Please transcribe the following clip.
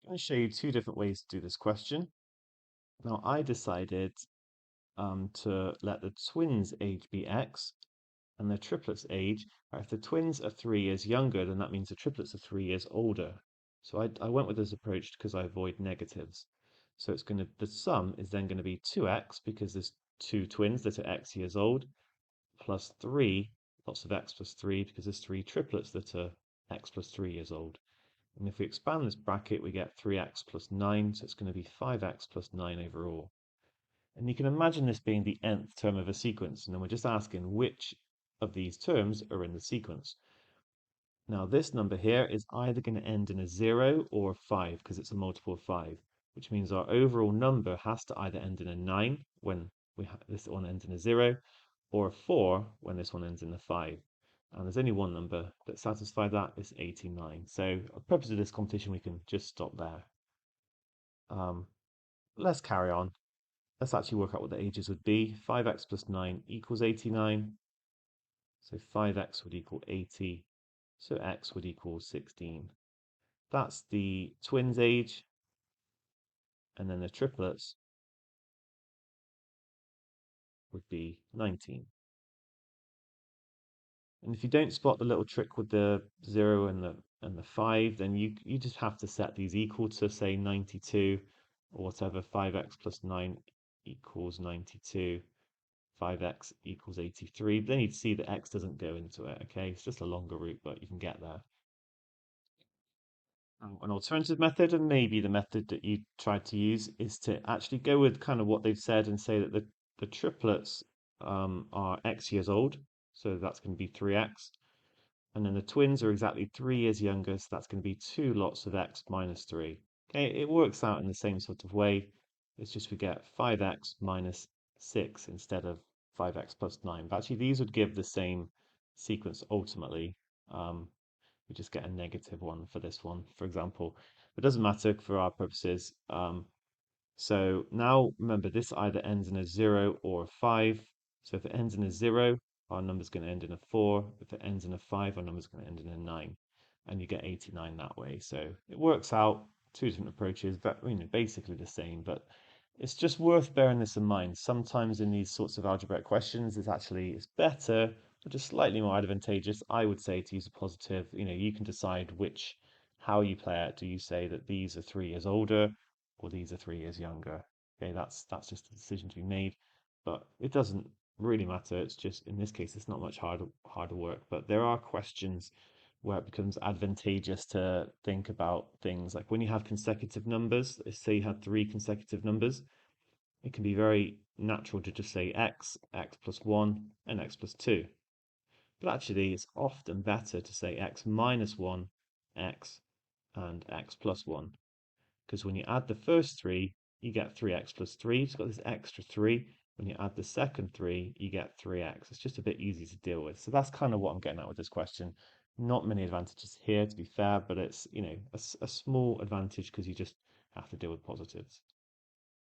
I'm going to show you two different ways to do this question. Now, I decided to let the twins' age be x and the triplets' age. If the twins are 3 years younger, then that means the triplets are 3 years older. So I went with this approach because I avoid negatives. So the sum is then going to be 2x because there's two twins that are x years old, plus 3, lots of x plus 3 because there's three triplets that are x plus 3 years old. And if we expand this bracket, we get 3x plus 9, so it's going to be 5x plus 9 overall. And you can imagine this being the nth term of a sequence, and then we're just asking which of these terms are in the sequence. Now, this number here is either going to end in a 0 or a 5, because it's a multiple of 5, which means our overall number has to either end in a 9 when this one ends in a 0, or a 4 when this one ends in a 5. And there's only one number that satisfies that, is 89. So for the purpose of this competition, we can just stop there. Let's carry on. Let's actually work out what the ages would be. 5x plus 9 equals 89. So 5x would equal 80. So x would equal 16. That's the twins' age. And then the triplets would be 19. And if you don't spot the little trick with the 0 and the 5, then you just have to set these equal to, say, 92 or whatever. 5x plus 9 equals 92. 5x equals 83. But then you'd see that x doesn't go into it, okay? It's just a longer route, but you can get there. An alternative method, and maybe the method that you tried to use, is to actually go with kind of what they've said and say that the triplets are x years old, so that's going to be 3x. And then the twins are exactly 3 years younger, so that's going to be 2 lots of x minus 3. Okay, it works out in the same sort of way. It's just we get 5x minus 6 instead of 5x plus 9. But actually, these would give the same sequence ultimately. We just get a negative one for this one, for example. It doesn't matter for our purposes. So now remember, this either ends in a 0 or a 5. So if it ends in a 0, our number's going to end in a 4. If it ends in a 5, our number's going to end in a 9. And you get 89 that way. So it works out, two different approaches, but basically the same. But it's just worth bearing this in mind. Sometimes in these sorts of algebraic questions, it's better or just slightly more advantageous, I would say, to use a positive. You can decide how you play it. Do you say that these are 3 years older, or these are 3 years younger? Okay, that's just a decision to be made, but it doesn't really matter. It's just, in this case, it's not much harder work, but there are questions where it becomes advantageous to think about things like when you have consecutive numbers. Say you had three consecutive numbers, it can be very natural to just say x plus 1, and x plus 2. But actually, it's often better to say x minus 1, x, and x plus 1. Because when you add the first three, you get 3x plus 3. It's got this extra 3. When you add the second 3, you get 3x. It's just a bit easy to deal with. So that's kind of what I'm getting at with this question. Not many advantages here, to be fair, but it's, a small advantage because you just have to deal with positives.